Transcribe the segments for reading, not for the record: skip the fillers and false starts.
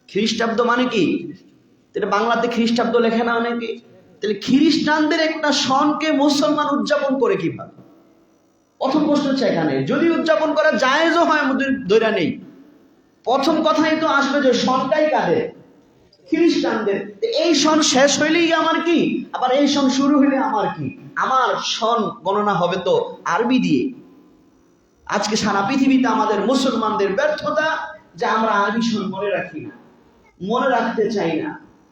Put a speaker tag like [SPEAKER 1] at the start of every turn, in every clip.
[SPEAKER 1] খ্রিস্টাব্দ মানে কি? এটা বাংলাতে খ্রিস্টাব্দ লেখে না অনেকে। তাহলে খ্রিস্টানদের একটা সনকে মুসলমান উদযাপন করে কিভাবে? প্রথম প্রশ্ন হচ্ছে এখানে। যদি উদযাপন করা জায়েজও হয়, ধরে নেই, প্রথম কথাই তো আসবে যে সনটাই কাদের? খ্রিস্টানদের। এই সন শেষ হইলেই আমার কি, আবার এই সন শুরু হইলে আমার কি? আমার সন গণনা হবে তো আরবি দিয়ে। আজকে সারা পৃথিবীতে আমাদের মুসলমানদের ব্যর্থতা যে আমরা আরবি সন মনে রাখি না, মনে রাখতে চাই না,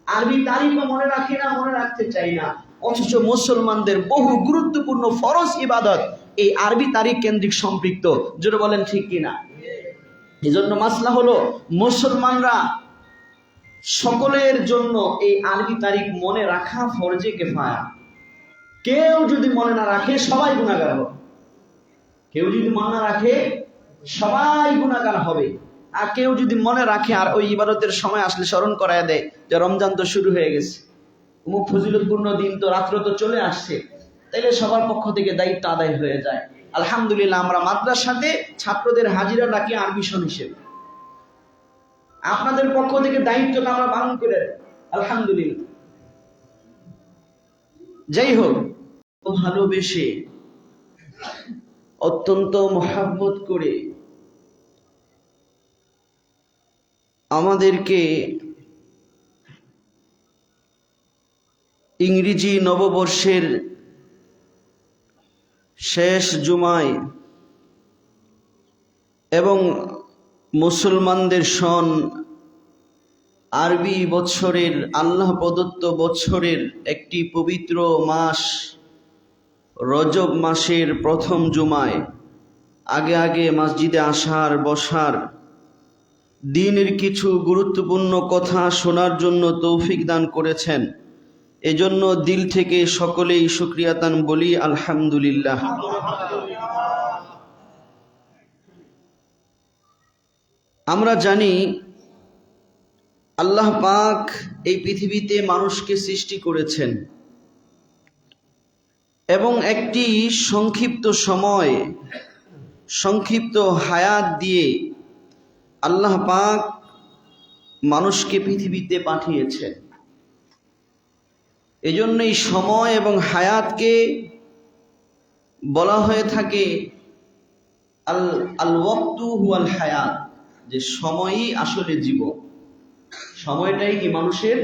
[SPEAKER 1] আরবি তারিখও মনে রাখি না, মনে রাখতে চাই না। অথচ মুসলমানদের বহু গুরুত্বপূর্ণ ফরজ ইবাদত এই আরবি তারিখ কেন্দ্রিক সম্পৃক্ত। জোরে বলেন ঠিক কিনা? এই জন্য মাসলা হলো, মুসলমানরা সকলের জন্য এই আরবি তারিখ মনে রাখা ফরজে কিফায়া। কেউ যদি মনে না রাখে সবাই গুনাহগার হবে। কেউ যদি মনে না রাখে সবাই গুনাহগার হবে। আর কেউ যদি মনে রাখে আর ওই ইবাদতের সময় আসলে স্মরণ করায় দেয় যে রমজান তো শুরু হয়ে গেছে, অমুক ফজিলতপূর্ণ দিন তো, রাত্র তো চলে আসছে, তাইলে সবার পক্ষ থেকে দায়িত্ব আদায় হয়ে যায়। আলহামদুলিল্লাহ, আমরা মাদ্রাসাতে ছাত্রদের হাজিরা ডাকি আরবি সন হিসেবে। আপনাদের পক্ষ থেকে দায়িত্বটা আমরা পালন করে আলহামদুলিল্লাহ। যাই হোক, ভালোবেসে অত্যন্ত মহাব্বত করে আমাদেরকে ইংরেজি নববর্ষের শেষ জুমায় এবং মুসলমানদের সন আরবি বৎসরের, আল্লাহ প্রদত্ত বৎসরের একটি পবিত্র মাস রজব মাসের প্রথম জুমায় আগে আগে মসজিদে আসার, বসার, দ্বীনের কিছু গুরুত্বপূর্ণ কথা শোনার জন্য তৌফিক দান করেছেন। এজন্য দিল থেকে সকলেই শুকরিয়াতান বলি আলহামদুলিল্লাহ। আমরা জানি আল্লাহ পাক এই পৃথিবীতে মানুষকে সৃষ্টি করেছেন এবং একটি সংক্ষিপ্ত সময়, সংক্ষিপ্ত হায়াত দিয়ে আল্লাহ পাক মানুষকে পৃথিবীতে পাঠিয়েছেন। এজন্যই সময় এবং হায়াতকে বলা হয়ে থাকে আল ওয়াক্তু হুয়াল হায়াত, যে সময়ই আসলে জীবন, সময়টাই কি মানুষের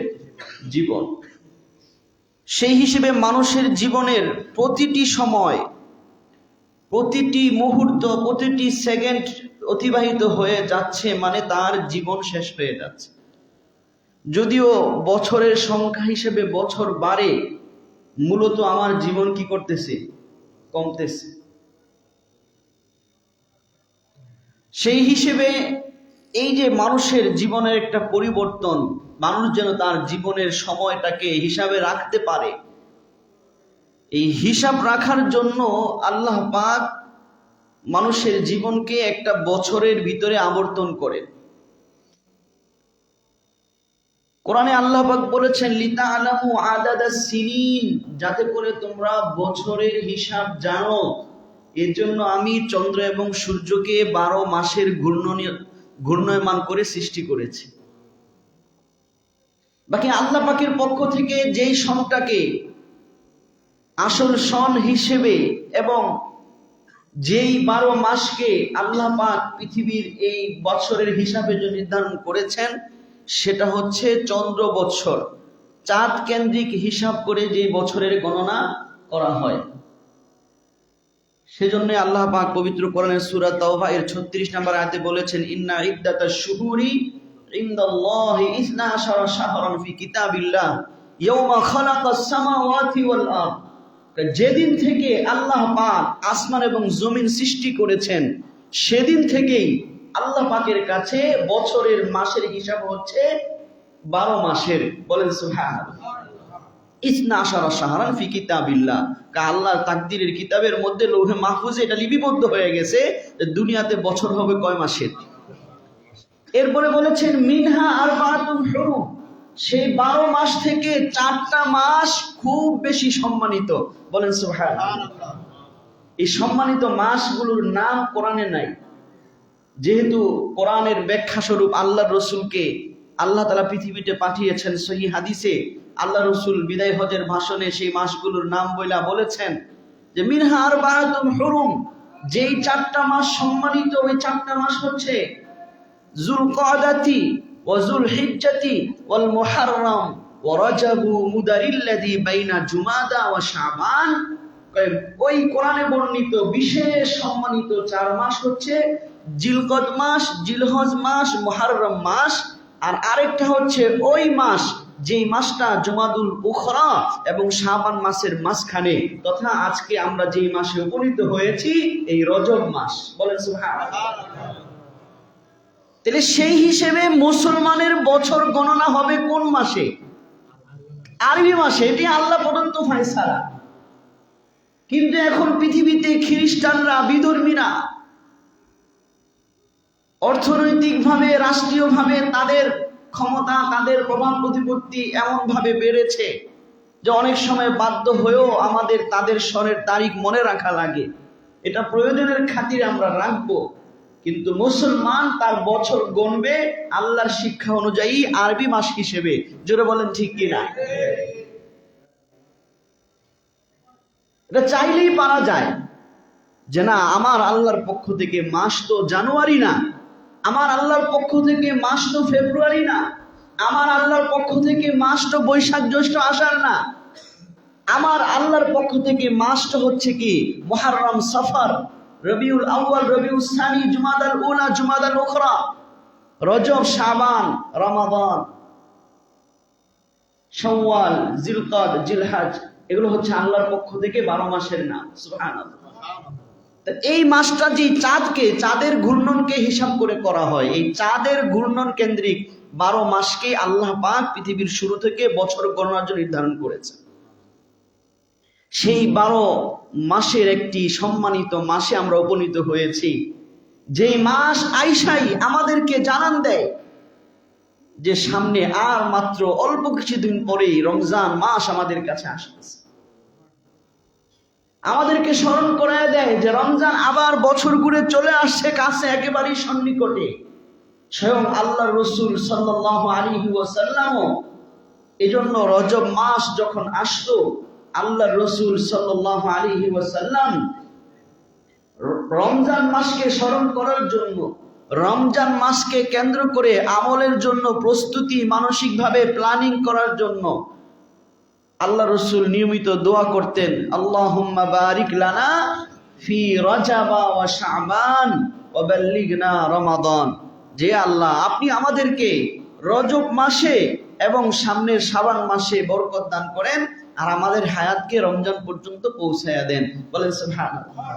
[SPEAKER 1] জীবন। সেই হিসেবে মানুষের জীবনের প্রতিটি সময়, প্রতিটি মুহূর্ত, প্রতিটি সেকেন্ড অতিবাহিত হয়ে যাচ্ছে মানে তার জীবন শেষ হয়ে যাচ্ছে। যদিও বছরের সংখ্যা হিসেবে বছর বাড়ে, মূলত আমার জীবন কি করতেছে? কমতেছে। সেই হিসেবে এই যে মানুষের জীবনের একটা পরিবর্তন, মানুষ যেন তার জীবনের সময়টাকে হিসাবে রাখতে পারে, এই হিসাব রাখার জন্য আল্লাহ পাক মানুষের জীবনকে একটা বছরের ভিতরে আবর্তন করেন। কোরআনে আল্লাহ পাক বলেছেন লিতাআলামু আদাদাস সিনিন, যাতে করে তোমরা বছরের হিসাব জানো। এর জন্য আমি চন্দ্র এবং সূর্যকে 12 মাসের ঘূর্ণয়মান করে সৃষ্টি করেছি। বাকি আল্লাহ পাকের পক্ষ থেকে যেই সনটাকে আসল সন হিসেবে এবং যেই 12 মাসকে আল্লাহ পাক পৃথিবীর এই বছরের হিসাবে যে নির্ধারণ করেছেন, সেটা হচ্ছে চন্দ্র বৎসর। চাঁদ কেন্দ্রিক হিসাব করে যে বছরের গণনা করা হয়। সেজন্য আল্লাহ পাক পবিত্র কোরআনের সূরা তাওবা এর 36 নম্বর আয়াতে বলেছেন ইন্না ইদ্দাতাশ শুহুরি ইনদাল্লাহি 12 শাহরান ফি কিতাবিল্লাহ ইয়াওমা খালাকাস সামাওয়াতি ওয়াল আরদ। যেদিন থেকে আল্লাহ পাক আসমান এবং জমিন সৃষ্টি করেছেন, সেদিন থেকেই আল্লাহ পাকের কাছে বছরের মাসের হিসাব হচ্ছে 12 মাসের। বলেন সুবহানাল্লাহ। 12 শাহরান ফি কিতাবিল্লাহ, আল্লাহর তাকদীরের কিতাবের মধ্যে লৌহে মাহফুজে এটা লিপিবদ্ধ হয়ে গেছে যে দুনিয়াতে বছর হবে কয় মাসের। এরপরে বলেছেন মিনহা আরবাতুন হুরুম, সেই 12 মাস থেকে 4টা মাস খুব বেশি সম্মানিত। বলেন সুবহানাল্লাহ। এই সম্মানিত মাসগুলোর নাম কোরআনে নাই, যেহেতু কোরআনের ব্যাখ্যা স্বরূপ আল্লাহর রাসূলকে আল্লাহ তাআলা পৃথিবীতে পাঠিয়েছেন। সহিহ হাদিসে আল্লাহ রাসূল বিদায় হজের ভাষণে সেই মাসগুলোর নাম বলেছেন যে মিনহা আরবাআতুন হুরুম, যেই 4টা মাস সম্মানিত, ওই 4টা মাস হচ্ছে যুলকআদাতি ওয়া যুলহিজ্জাতি ওয়াল মুহাররম ওয়া রাজাবু মুদারিল্লাযী বাইনা জুমাদা ওয়া শাবান। ওই কোরআনে বর্ণিত বিশেষ সম্মানিত 4 মাস হচ্ছে জিলকদ মাস, জিলহজ মাস, মুহাররম মাস, আর আরেকটা হচ্ছে ওই মাস যেই মাসটা জুমাদুল উখরা এবং শাবান মাসের মাঝখানে, তথা আজকে আমরা যেই মাসে উপনীত হয়েছি এই রজব মাস। বলেন সুবহানাল্লাহ। তাহলে সেই হিসেবে মুসলমানের বছর গণনা হবে কোন মাসে? আরবি মাসে। এটি আল্লাহ প্রদত্ত ফয়সালা। কিন্তু এখন পৃথিবীতে খ্রিস্টানরা, বিধর্মীরা অর্থনৈতিকভাবে, রাষ্ট্রীয়ভাবে তাদের ক্ষমতা, তাদের প্রভাব প্রতিপত্তি এমন ভাবে বেড়েছে যে অনেক সময় বাধ্য হয়েও আমাদের তাদের সনের তারিখ মনে রাখা লাগে। এটা প্রয়োজনের খাতিরে আমরা রাখবো, কিন্তু মুসলমান তার বছর গণবে আল্লাহর শিক্ষা অনুযায়ী আরবি মাস হিসেবে। জোরে বলেন ঠিক কিনা? এটা চাইলেই পারা যায় যে না, আমার আল্লাহর পক্ষ থেকে মাস তো জানুয়ারি না, আমার আল্লাহর পক্ষ থেকে মাস তো ফেব্রুয়ারি না, আমার আল্লাহর পক্ষ থেকে মাস তো বৈশাখ জ্যৈষ্ঠ আষাঢ় না, আমার আল্লাহর পক্ষ থেকে মাসটা হচ্ছে কি মুহররম, সফর, রবিউল আউয়াল, রবিউল সানি, জুমাদাল উলা, জুমাদাল উখরা, রজব, শাবান, রমাদান, শাওয়াল, জিলকদ, জিলহজ, এগুলো হচ্ছে আল্লাহর পক্ষ থেকে 12 মাসের নাম। সুবহানাল্লাহ। এই মাসটা যে চাঁদের ঘূর্ণনকে হিসাব করে করা হয়, এই চাঁদের ঘূর্ণন কেন্দ্রিক 12 মাসকে আল্লাহ পাক পৃথিবীর শুরু থেকে বছর গণনার জন্য নির্ধারণ করেছে। সেই 12 মাসের একটি সম্মানিত মাসে আমরা উপনীত হয়েছি, যেই মাস আইসাই আমাদেরকে জানান দেয় যে সামনে আর মাত্র অল্প কিছুদিন পরেই রমজান মাস আমাদের কাছে আসতেছে। আমাদেরকে স্মরণ করায় দেয় যে রমজান আবার বছর ঘুরে চলে আসছে কাছে, একেবারেই সন্নিকটে। স্বয়ং আল্লাহর রাসূল সাল্লাল্লাহু আলাইহি ওয়াসাল্লাম এজন্য রজব মাস যখন আসতো, আল্লাহর রাসূল সাল্লাল্লাহু আলাইহি ওয়াসাল্লাম রমজান মাসকে স্মরণ করার জন্য, রমজান মাসকে কেন্দ্র করে আমলের জন্য প্রস্তুতি, মানসিকভাবে প্ল্যানিং করার জন্য আল্লাহ রাসূল নিয়মিত দোয়া করতেন, আল্লাহুম্মা বারিক লানা ফি রজাবা ওয়া শাবান ওয়া বাল্লিগনা রমাদান। যে আল্লাহ, আপনি আমাদেরকে রজব মাসে এবং সামনের শাবান মাসে বরকত দান করেন, আর আমাদের হায়াতকে রমজান পর্যন্ত পৌঁছায়া দেন। বলেন সুবহানাল্লাহ।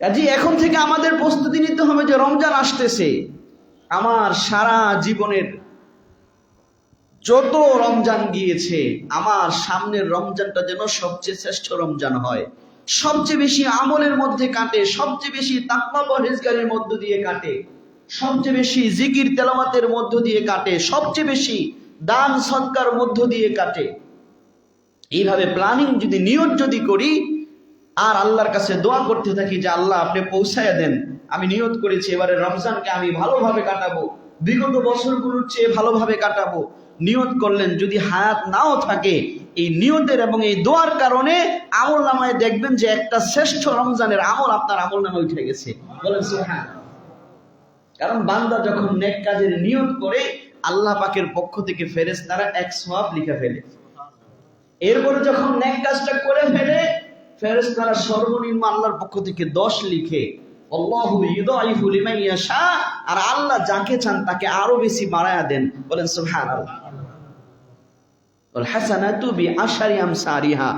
[SPEAKER 1] কাজী এখন থেকে আমাদের প্রস্তুতি নিতে হবে যে রমজান আসতেছে, আমার সারা জীবনের যত রমজান গিয়েছে, আমার সামনের রমজানটা যেন সবচেয়ে শ্রেষ্ঠ রমজান হয়, সবচেয়ে বেশি আমলের মধ্যে কাটে, সবচেয়ে বেশি তাকওয়া পরহেজগারির মধ্য দিয়ে কাটে, সবচেয়ে বেশি জিকির তেলাওয়াতের মধ্য দিয়ে কাটে, সবচেয়ে বেশি দান সদকার মধ্য দিয়ে কাটে। এইভাবে প্ল্যানিং যদি, নিয়ত যদি করি আর আল্লাহর কাছে দোয়া করতে থাকি যে আল্লাহ আপনি পৌঁছায়া দেন, আমি নিয়ত করেছি এবারে রমজানকে আমি ভালোভাবে কাটাবো, বিগত বছরগুলোর চেয়ে ভালোভাবে কাটাবো। নিয়ত করলেন, যদি হায়াত নাও থাকে, এই নিয়তের এবং এই দোয়ার কারণে আমল নামায় দেখবেন যে একটা শ্রেষ্ঠ রমজানের আমল আপনার আমল নামায় উঠে গেছে। বলেন সুবহানাল্লাহ। কারণ বান্দা যখন নেক কাজের নিয়ত করে, আল্লাহ পাকের পক্ষ থেকে ফেরেশতারা 1 সওয়াব লিখে ফেলে। এরপরে যখন নেক কাজটা করে ফেলে, ফেরেশতারা সর্বনিম্ন আল্লাহর পক্ষ থেকে 10 লিখে। আল্লাহু ইউদাইফু লিমান ইয়াশা, আর আল্লাহ যাকে চান তাকে আরো বেশি বাড়ায়া দেন। বলেন সুবহানাল্লাহ। ওয়াল হাসানাতু বিআশরি আমসারিহা।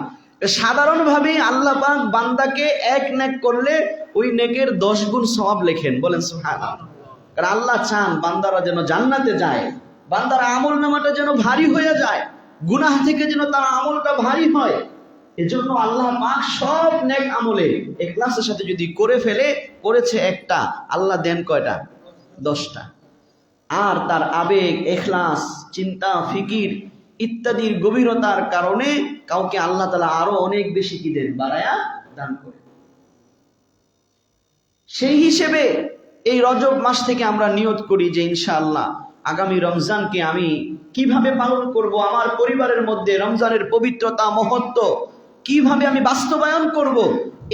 [SPEAKER 1] সাধারণভাবে আল্লাহ পাক বান্দাকে এক নেক করলে ওই নেকের 10 গুণ সওয়াব লেখেন। বলেন সুবহানাল্লাহ। কারণ আল্লাহ চান বান্দারা যেন জান্নাতে যায়, বান্দারা আমল নামাটা যেন ভারী হয়ে যায়, গুনাহ থেকে যেন তার আমলটা ভারী হয়। এজন্য আল্লাহ পাক সব নেক আমলে ইখলাসের সাথে যদি করে ফেলে, করেছে একটা, আল্লাহ দেন কয়টা? 10টা। আর তার আবেগ, ইখলাস, চিন্তা, ফিকির ইত্যাদির গভীরতার কারণে কাউকে আল্লাহ তাআলা আরো অনেক বেশি কি দেন? বাড়ায়া দান করে। সেই হিসেবে এই রজব মাস থেকে আমরা নিয়ত করি যে ইনশাআল্লাহ আগামী রমজানকে আমি কিভাবে পালন করব, আমার পরিবারের মধ্যে রমজানের পবিত্রতা মহত্ব কিভাবে আমি বাস্তবায়ন করব,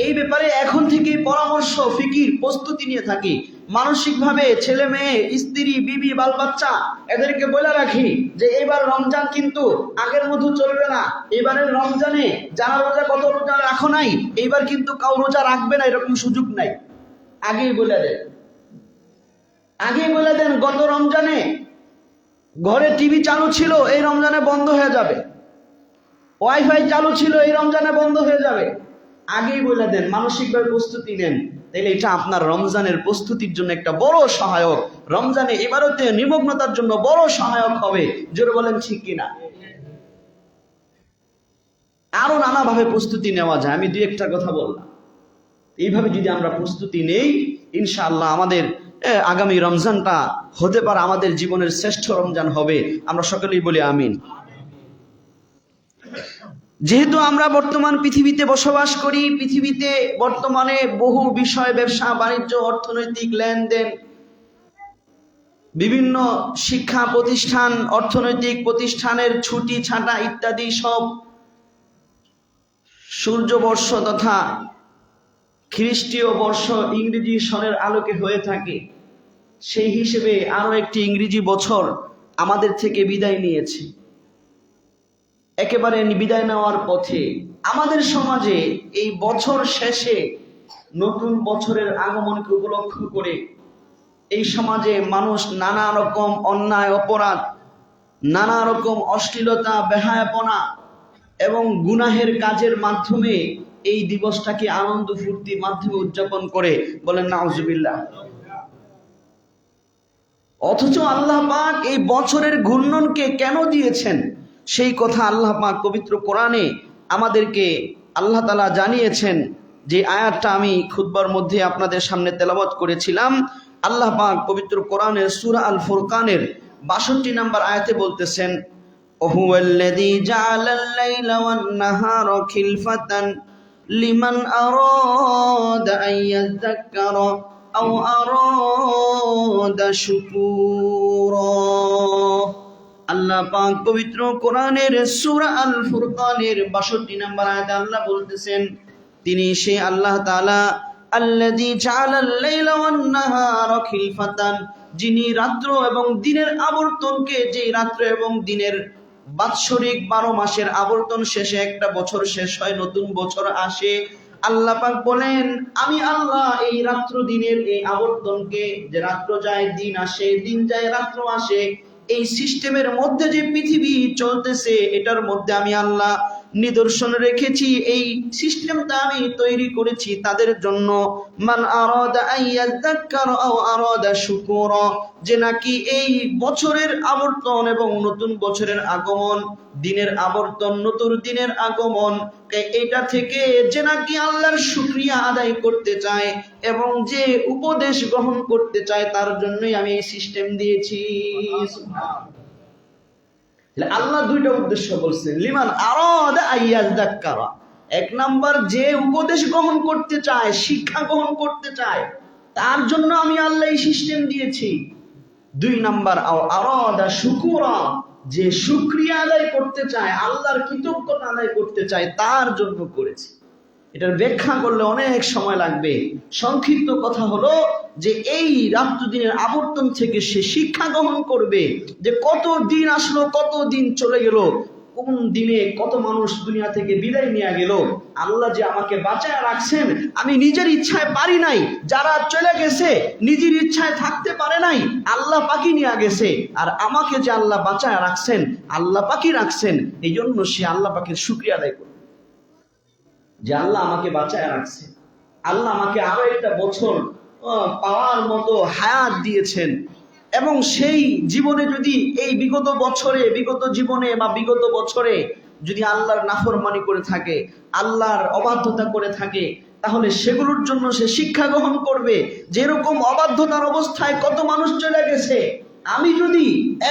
[SPEAKER 1] এই ব্যাপারে এখন থেকেই পরামর্শ ফিকির প্রস্তুতি নিয়ে থাকি। মানসিকভাবে ছেলে মেয়ে স্ত্রী বিবি বাল বাচ্চা এদেরকে বলে রাখি যে এবার রমজান কিন্তু আগের মতো চলবে না। এবারের রমজানে যারা রোজা কত রোজা রাখো নাই, এইবার কিন্তু কাউ রোজা রাখবে না, এরকম সুযোগ নাই। আগেই বলে দেন, আগেই বলে দেন গত রমজানে ঘরে টিভি চালু ছিল, এই রমজানে বন্ধ হয়ে যাবে। ওয়াইফাই চালু ছিল, এই রমজানে বন্ধ হয়ে যাবে। আগেই বলে দেন, মানসিকভাবে প্রস্তুতি নেন। তাইলে এটা আপনার রমজানের প্রস্তুতির জন্য একটা বড় সহায়ক, রমজানে ইবাদতে নিমগ্নতার জন্য বড় সহায়ক হবে। জোরে বলেন ঠিক কিনা? আরো নানাভাবে প্রস্তুতি নেওয়া যায়, আমি দুই একটা কথা বললাম। এইভাবে যদি আমরা প্রস্তুতি নেই, ইনশাআল্লাহ আমাদের আগামী রমজানটা হতে পারে আমাদের জীবনের শ্রেষ্ঠ রমজান হবে। আমরা সকলেই বলি আমিন। যেহেতু আমরা বর্তমান পৃথিবীতে বসবাস করি, পৃথিবীতে বর্তমানে বহু বিষয়, ব্যবসা বাণিজ্য, অর্থনৈতিক লেনদেন, বিভিন্ন শিক্ষা প্রতিষ্ঠান, অর্থনৈতিক প্রতিষ্ঠানের ছুটি ছাটা ইত্যাদি সব সূর্যবর্ষ তথা খ্রিস্টীয় বর্ষ ইংরেজি সনের আলোকে হয়ে থাকে। সেই হিসেবে আরো একটি ইংরেজি বছর আমাদের থেকে বিদায় নিয়েছে। একেবারে বিদায় নেওয়ার পথে আমাদের সমাজে এই বছর শেষে নতুন বছরের আগমনকে উপলক্ষ করে এই সমাজে মানুষ নানা রকম অন্যায় অপরাধ, নানা রকম অশ্লীলতা, বেহায়াপনা এবং গুনাহের কাজের মাধ্যমে এই দিবসটাকে আনন্দ ফুর্তির মাধ্যমে উদযাপন করে। বলেন নাউজুবিল্লাহ। অথচ আল্লাহ পাক এই বছরের ঘূর্ণনকে কেন দিয়েছেন সেই কথা আল্লাহ পাক পবিত্র কোরআনে আমাদেরকে আল্লাহ তাআলা জানিয়েছেন। যে আয়াতটা আমি খুতবার মধ্যে আপনাদের সামনে তেলাওয়াত করেছিলাম, আল্লাহ পাক পবিত্র কোরআনের সূরা আল ফুরকানের ৬২ নম্বর আয়াতে বলতেছেন, ওহুয়াল্লাযী জাআলাল লাইলা ওয়ান নাহারা খিলফাতান লিমান আরাদা আন ইয়াযাক্কারা আও আরাদা শুকুরা। আল্লাহ পাক পবিত্র কোরআনের সূরা আল ফুরকানের ৬২ নম্বর আয়াতে আল্লাহ বলতেছেন, তিনি সে আল্লাহ তাআলা আল্লাযী জাআলাল লাইলা ওয়ান নাহারা খিলফাতান, যিনি রাত্র এবং দিনের আবর্তনকে, যে রাত্র এবং দিনের বাৎসরিক ১২ মাসের আবর্তন শেষে একটা বছর শেষ হয়, নতুন বছর আসে। আল্লাহ পাক বলেন, আমি আল্লাহ এই রাত্র দিনের এই আবর্তনকে, যে রাত্র যায় দিন আসে, দিন যায় রাত্র আসে, এই সিস্টেমের মধ্যে যে পৃথিবী চলতেছে এটার মধ্যে আমি আল্লাহ নিদর্শন রেখেছি। এই সিস্টেমটা আমি তৈরি করেছি তাদের জন্য, মান আরাদা আইয়াযাক্কার আও আরাদা শুকুরা, যে নাকি এই বছরের আবর্তন এবং নতুন বছরের আগমন, দিনের আবর্তন নতুন দিনের আগমন, এটা থেকে যে নাকি আল্লাহর শুকরিয়া আদায় করতে চায় এবং যে উপদেশ গ্রহণ করতে চায়, তার জন্যই আমি এই সিস্টেম দিয়েছি। আল্লাহ দুইটা উদ্দেশ্য বলছেন, লিমান আরাদা আইয়াযাক্কারা। এক নাম্বার, যে উপদেশ গ্রহণ করতে চায়, শিক্ষা গ্রহণ করতে চায়, তার জন্য আমি আল্লাহ এই সিস্টেম দিয়েছি। ২ নাম্বার, আও আরাদা শুকুরা, যে শুকরিয়া আদায় করতে চায়, আল্লাহর কৃতজ্ঞতা আদায় করতে চায়, তার জন্য করেছি। এটার ব্যাখ্যা করলে অনেক সময় লাগবে। সংক্ষিপ্ত কথা হলো যে এই রাত্র দিনের আবর্তন থেকে সে শিক্ষা গ্রহণ করবে যে কত দিন আসলো, কত দিন চলে গেল, কোন দিনে কত মানুষ দুনিয়া থেকে বিদায় নিয়ে গেল। আল্লাহ যে আমাকে বাঁচায় রাখছেন, আমি নিজের ইচ্ছায় পারি নাই, যারা চলে গেছে নিজের ইচ্ছায় থাকতে পারে নাই, আল্লাহ পাকি নিয়ে গেছে, আর আমাকে যে আল্লাহ বাঁচায় রাখছেন, আল্লাহ পাকি রাখছেন, এই জন্য সে আল্লাহ পাকের শুকরিয়া আদায় করবে যে আল্লাহ আমাকে বাঁচায় রাখছে, আল্লাহ আমাকে আরো একটা বছর পাওয়ার মতো হায়াত দিয়েছেন। এবং সেই জীবনে যদি এই বিগত বছরে, বিগত জীবনে বা বিগত বছরে যদি আল্লাহর নাফরমানি করে থাকে, আল্লাহর অবাধ্যতা করে থাকে, তাহলে সেগুলোর জন্য সে শিক্ষা গ্রহণ করবে। যেরকম অবাধ্যতার অবস্থায় কত মানুষ চলে গেছে, আমি যদি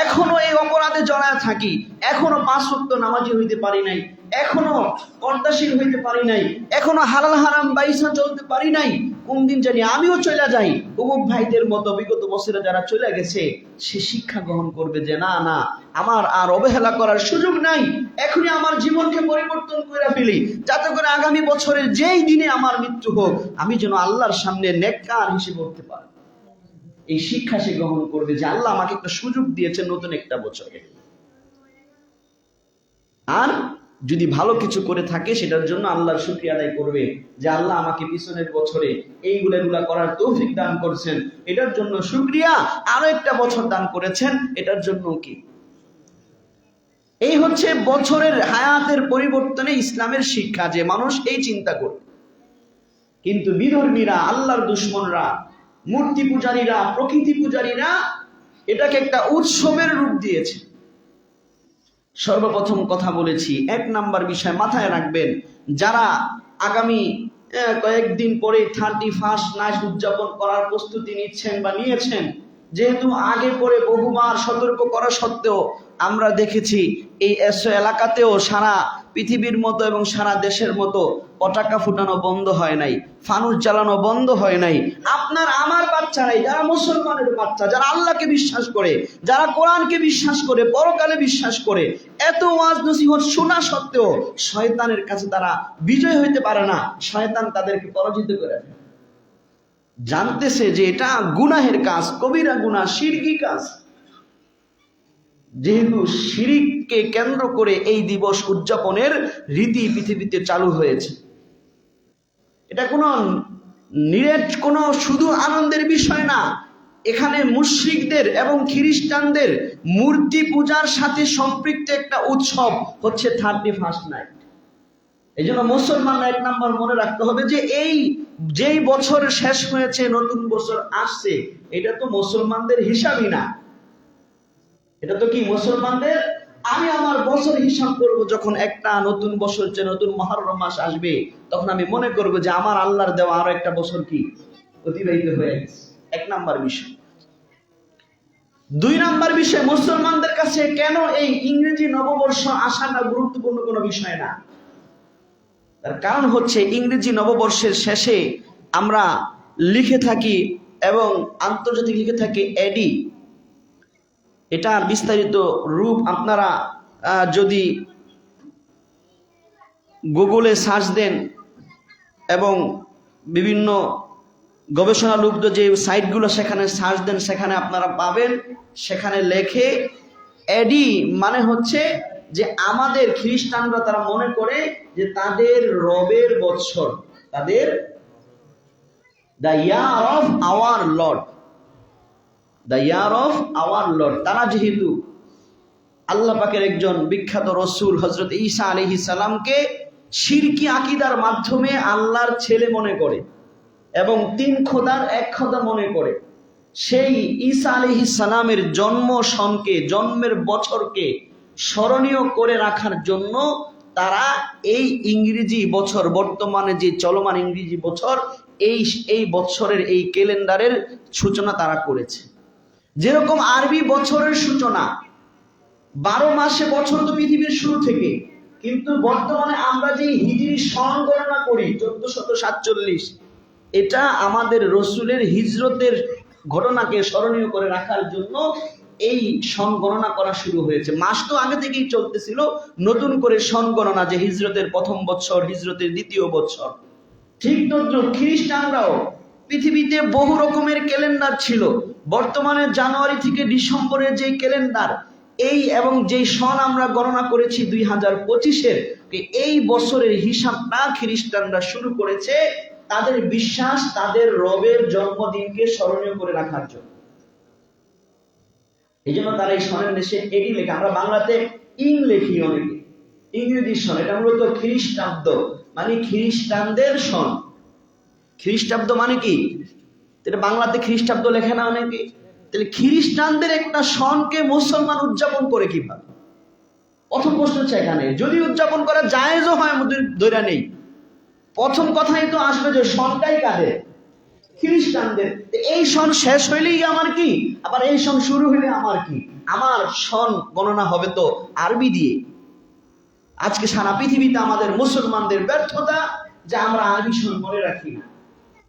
[SPEAKER 1] এখনো এই অপরাধে জড়ায় থাকি, এখনো 5 ওয়াক্ত নামাজি হইতে পারি নাই, এখনো পর্দাশীল হইতে পারি নাই, এখনো হালাল হারাম বাইসা চলতে পারি নাই, কোন দিন জানি আমিও চলে যাই অমুক ভাইদের মতো বিগত বছরে যারা চলে গেছে, সে শিক্ষা গ্রহণ করবে যে না না, আমার আর অবহেলা করার সুযোগ নাই, এখনই আমার জীবনকে পরিবর্তন করে ফেলি, যাতে করে আগামী বছরের যেই দিনে আমার মৃত্যু হোক আমি যেন আল্লাহর সামনে নেককার হিসেবে উঠতে পারি। এই শিক্ষা সে গ্রহণ করবে যে আল্লাহ আমাকে একটা সুযোগ দিয়েছে নতুন একটা বছরে। আর যদি ভালো কিছু করে থাকে সেটার জন্য আল্লাহর শুকরিয়া আদায় করবে যে আল্লাহ আমাকে পিছনের বছরে এইগুলা করার তৌফিক দান করছেন, এটার জন্য শুকরিয়া, আরো একটা বছর দান করেছেন এটার জন্য কি। এই হচ্ছে বছরের হায়াতের পরিবর্তনে ইসলামের শিক্ষা, যে মানুষ এই চিন্তা করবে। কিন্তু বিধর্মীরা, আল্লাহর দুশমনরা, মূর্তি পূজারীরা, প্রকৃতি পূজারীরা এটাকে একটা উৎসবের রূপ দিয়েছে। সর্বপ্রথম কথা বলেছি, 1 নাম্বার বিষয় মাথায় রাখবেন, যারা আগামী কয়েকদিন পরে 31 নাইট উদযাপন করার প্রস্তুতি নিচ্ছেন বা নিয়েছেন, যেহেতু আগে পরে বহুবার সতর্ক করা সত্ত্বেও আমরা দেখেছি এই এসো এলাকাতেও সারা পৃথিবীর মতো এবং সারা দেশের মতো পতাকা ফুটানো বন্ধ হয় নাই, ফানুস জ্বালানো বন্ধ হয় নাই। আপনার আমার বাচ্চারাই, যারা মুসলমানের বাচ্চা, যারা আল্লাহকে বিশ্বাস করে, যারা কোরআনকে বিশ্বাস করে, পরকালে বিশ্বাস করে, এত ওয়াজ নসিহত শোনা সত্ত্বেও শয়তানের কাছে তারা বিজয় হইতে পারে না, শয়তান তাদেরকে পরাজিত করে। জানতেছে যে এটা গুনাহের কাজ, কবিরা গুনাহ, শিরকি কাজ। যেহেতু শিরিককে কেন্দ্র করে এই দিবস উদযাপনের রীতি পৃথিবীতে চালু হয়েছে, এটা কোনো শুধু আনন্দের বিষয় না। এখানে মুশরিকদের এবং খ্রিস্টানদের মূর্তি পূজার সাথে সম্পৃক্ত একটা উৎসব হচ্ছে 31 নাইট। এই জন্য মুসলমানরা 1 নাম্বার মনে রাখতে হবে যে যেই বছর শেষ হয়েছে, নতুন বছর আসছে, এটা তো মুসলমানদের হিসাবই না। এটা তো কি মুসলমানদের, আমি আমার বছর হিসাব করব যখন একটা নতুন বছর, যে নতুন মুহররম মাস আসবে, তখন আমি মনে করব যে আমার আল্লাহর দেওয়া আরো একটা বছর কি অতিবাহিত হয়ে গেছে। 1 নাম্বার বিষয়। 2 নাম্বার বিষয়, মুসলমানদের কাছে কেন এই ইংরেজি নববর্ষ আসাটা গুরুত্বপূর্ণ কোনো বিষয় না। তার কারণ হচ্ছে ইংরেজি নববর্ষের শেষে আমরা লিখে থাকি এবং আন্তর্জাতিক লিখে থাকি এডি। এটার বিস্তারিত রূপ আপনারা যদি গুগলে সার্চ দেন এবং বিভিন্ন গবেষণালব্ধ যে সাইটগুলো সেখানে সার্চ দেন, সেখানে আপনারা পাবেন, সেখানে লেখে এডি মানে হচ্ছে যে আমাদের খ্রিস্টানরা তারা মনে করে যে তাদের রবের বৎসর, তাদের the year of our Lord, the year of our Lord. তারা যেহেতু আল্লাহ পাকের একজন বিখ্যাত রসুল হযরত ঈসা আলাইহিস সালামকে শিরকি আকীদার মাধ্যমে আল্লাহর ছেলে মনে করে এবং 3 খোদার 1 খোদা মনে করে, সেই ঈসা আলাইহিস সালামের জন্মের বছরকে স্মরণীয় করে রাখার জন্য তারা এই ইংরেজি বছর, বর্তমানে যে চলমান ইংরেজি বছর, এই বছরের এই ক্যালেন্ডারের সূচনা তারা করেছে। যেরকম আরবি বছরের সূচনা 12 মাসে বছর তো পৃথিবীর শুরু থেকে, কিন্তু বর্তমানে আমরা যে হিজরি সন গণনা করি 1447, এটা আমাদের রসুলের হিজরতের ঘটনাকে স্মরণীয় করে রাখার জন্য এই সন গণনা করা শুরু হয়েছে। মাস তো আগে থেকেই চলতেছিল, নতুন করে সন গণনা, যে হিজরতের 1ম বছর, হিজরতের 2য় বছর। ঠিক তদ্রুপ খ্রিস্টানরাও, পৃথিবীতে বহু রকমের ক্যালেন্ডার ছিল। বর্তমানে জানুয়ারি থেকে ডিসেম্বরের যে ক্যালেন্ডার, এবং যেই সন আমরা গণনা করেছি 2025-এর, এই বছরের হিসাবটা খ্রিস্টানরা শুরু করেছে তাদের বিশ্বাস, তাদের রবের জন্মদিনকে স্মরণীয় করে রাখার জন্য। এই জন্য তারা এই সনের দেশে এডি লেখে, আমরা বাংলাতে ইং লেখি অনেকে, ইংরেজি সন। এটা মূলত খ্রিস্টাব্দ, মানে খ্রিস্টানদের সন। খ্রিস্টাব্দ মানে কি? এটা বাংলাতে খ্রিস্টাব্দ লেখে না অনেকে। তাহলে খ্রিস্টানদের একটা সনকে মুসলমান উদযাপন করে কিভাবে? প্রথম প্রশ্ন হচ্ছে এখানে, যদি উদযাপন করা জায়েজও হয়, ধরে নেই, প্রথম কথাই তো আসবে যে সনটাই কাদের? খ্রিস্টানদের। এই সন শেষ হইলেই আমার কি, আবার এই সন শুরু হইলে আমার কি, আমার সন গণনা হবে তো আরবি দিয়ে। আজকে সারা পৃথিবীতে আমাদের মুসলমানদের ব্যর্থতা যে আমরা আরবি সন মনে রাখি না,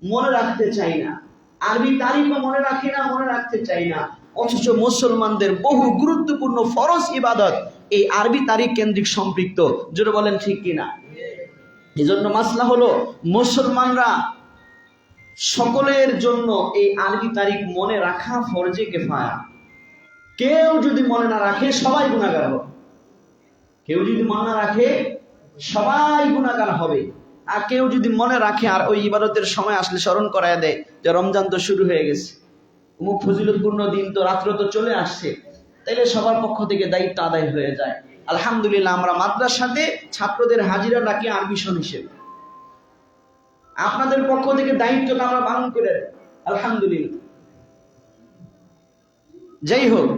[SPEAKER 1] মনে রাখতে চাই না, আরবি তারিখও মনে রাখি না, মনে রাখতে চাই না। অথচ মুসলমানদের বহু গুরুত্বপূর্ণ ফরজ ইবাদত এই আরবি তারিখ কেন্দ্রিক সম্পৃক্ত। জোরে বলেন ঠিক কিনা? এই জন্য মাসলা হলো মুসলমানরা সকলের জন্য এই আরবি তারিখ মনে রাখা ফরজে কিফায়া। কেউ যদি মনে না রাখে সবাই গুনাহগার হবে, কেউ যদি মনে না রাখে সবাই গুনাহগার হবে। আর কেউ যদি মনে রাখে আর ওই ইবাদতের সময় আসলে স্মরণ করায় দেয় যে রমজান তো শুরু হয়ে গেছে, অমুক ফজিলতপূর্ণ দিন তো, রাত্র তো চলে আসছে, তাইলে সবার পক্ষ থেকে দায়িত্ব আদায় হয়ে যায়। আলহামদুলিল্লাহ আমরা মাদ্রাসাতে ছাত্রদের হাজিরা রাখি আরবি সন হিসেবে। আপনাদের পক্ষ থেকে দায়িত্বটা আমরা পালন করে, আলহামদুলিল্লাহ। যাই হোক,